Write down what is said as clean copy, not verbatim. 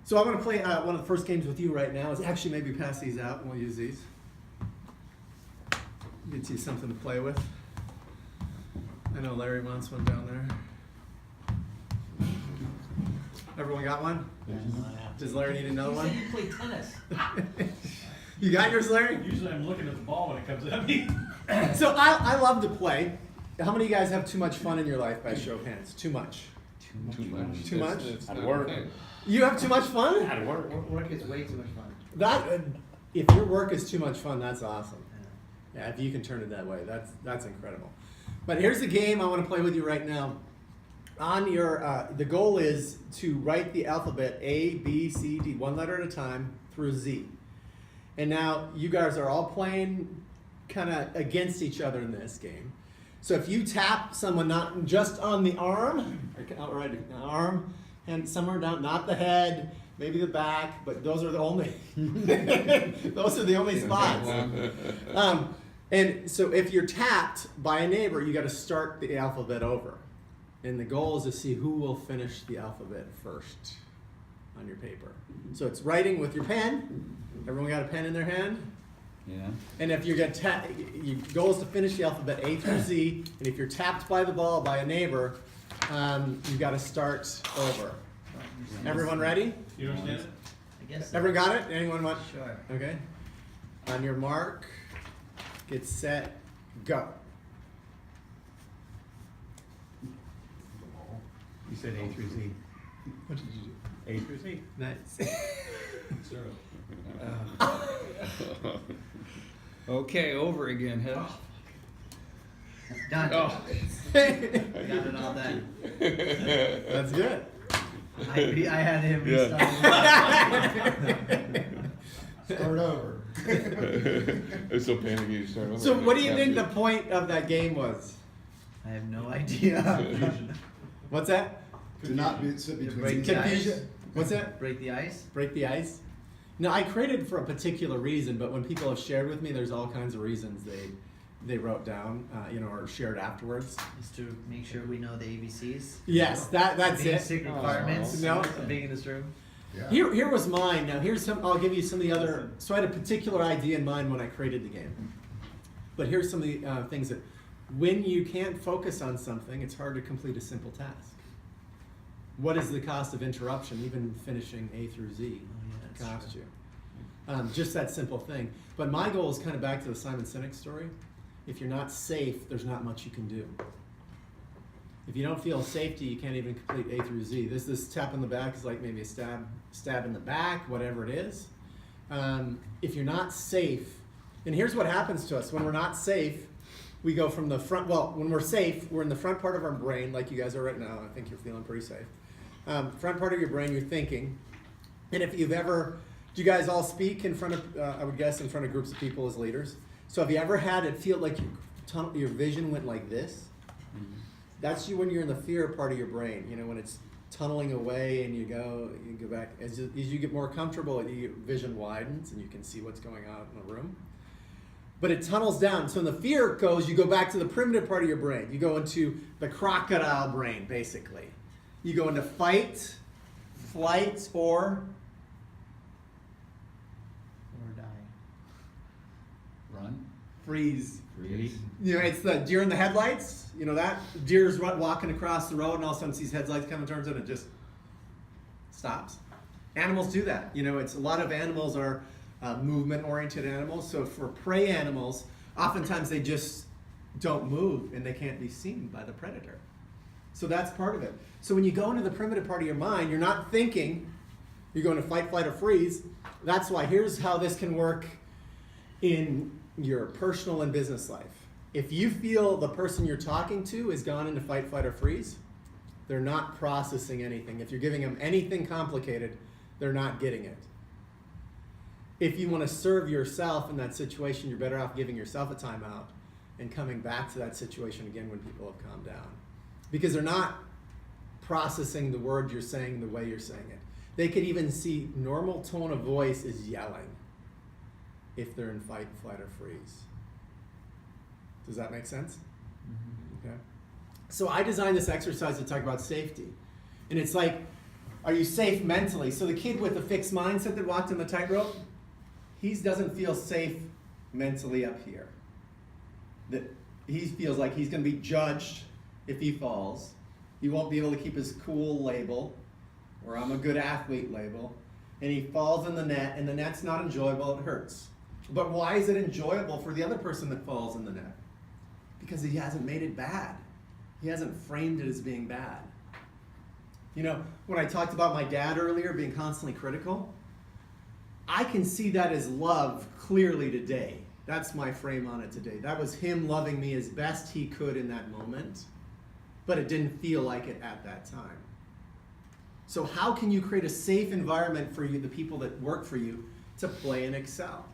So I'm going to play one of the first games with you right now. Is actually maybe pass these out and we'll use these. Get you something to play with. I know Larry wants one down there. Everyone got one? Yeah. Does Larry need another one? You said you play tennis. You got yours, Larry? Usually I'm looking at the ball when it comes at me. So I love to play. How many of you guys have too much fun in your life by show of hands? Too much. Too much? At work. You have too much fun? At work. Work is way too much fun. That if your work is too much fun, that's awesome. Yeah, if you can turn it that way, that's incredible. But here's a game I want to play with you right now. On your the goal is to write the alphabet A, B, C, D, one letter at a time through Z. And now you guys are all playing kind of against each other in this game. So if you tap someone not just on the arm, arm, and somewhere down, not the head, maybe the back, but those are the only those are the only spots. And so if you're tapped by a neighbor, you got to start the alphabet over. And the goal is to see who will finish the alphabet first on your paper. So it's writing with your pen. Everyone got a pen in their hand? Yeah. And if you get your goal is to finish the alphabet A through Z. And if you're tapped by the ball by a neighbor, you got to start over. Everyone ready? You understand it? I guess so. Everyone got it? Anyone want? Sure. Okay. On your mark, get set, go. You said A through Z. What did you do? A through Z. Nice. Zero. Okay, over again, huh? Done. Oh. Got it all done. That's good. I had him Yeah. restart. Start over. It's so panicky you start over. So what do you think the point of that game was? I have no idea. What's that? To not be sit between Break the the Confusion. ice. What's that? Break the ice. Break the ice? No, I created for a particular reason, but when people have shared with me, there's all kinds of reasons they wrote down, or shared afterwards. Just to make sure we know the ABCs. Yes, that's it. Basic requirements. No. Of being in this room. Yeah. Here was mine. Now here's some. I'll give you some of the other. So I had a particular idea in mind when I created the game. But here's some of the things that, when you can't focus on something, it's hard to complete a simple task. What is the cost of interruption? Even finishing A through Z Oh, yeah, that's cost you. Just that simple thing. But my goal is kind of back to the Simon Sinek story. If you're not safe, there's not much you can do. If you don't feel safety, you can't even complete A through Z. This tap in the back is like maybe a stab in the back, whatever it is. If you're not safe, and here's what happens to us when we're not safe. We go from the front. Well, when we're safe, we're in the front part of our brain, like you guys are right now. I think you're feeling pretty safe. Front part of your brain, you're thinking. And if you've ever, do you guys all speak in front of? I would guess in front of groups of people as leaders. So have you ever had it feel like your vision went like this? That's you when you're in the fear part of your brain. When it's tunneling away and you go back. As you get more comfortable, your vision widens and you can see what's going on in the room. But it tunnels down. So when the fear goes, you go back to the primitive part of your brain. You go into the crocodile brain, basically. You go into fight, flight, or die. Run. freeze. Freeze. It's the deer in the headlights. You know that? Deer's walking across the road and all of a sudden sees headlights coming, turns in and just stops. Animals do that. It's a lot of animals are movement-oriented animals. So for prey animals, oftentimes they just don't move and they can't be seen by the predator. So that's part of it. So when you go into the primitive part of your mind, you're not thinking, you're going to fight, flight, or freeze. That's why here's how this can work in your personal and business life. If you feel the person you're talking to has gone into fight, flight, or freeze, they're not processing anything. If you're giving them anything complicated, they're not getting it. If you want to serve yourself in that situation, you're better off giving yourself a timeout and coming back to that situation again when people have calmed down. Because they're not processing the word you're saying the way you're saying it. They could even see normal tone of voice is yelling if they're in fight, flight, or freeze. Does that make sense? Mm-hmm. Okay. So I designed this exercise to talk about safety. And it's like, Are you safe mentally? So the kid with the fixed mindset that walked in the tightrope, he doesn't feel safe mentally up here. That he feels like he's going to be judged if he falls. He won't be able to keep his cool label, or I'm a good athlete label, and he falls in the net, and the net's not enjoyable, it hurts. But why is it enjoyable for the other person that falls in the net? Because he hasn't made it bad. He hasn't framed it as being bad. You know, when I talked about my dad earlier being constantly critical, I can see that as love clearly today. That's my frame on it today. That was him loving me as best he could in that moment, but it didn't feel like it at that time. So how can you create a safe environment for you, the people that work for you, to play and excel?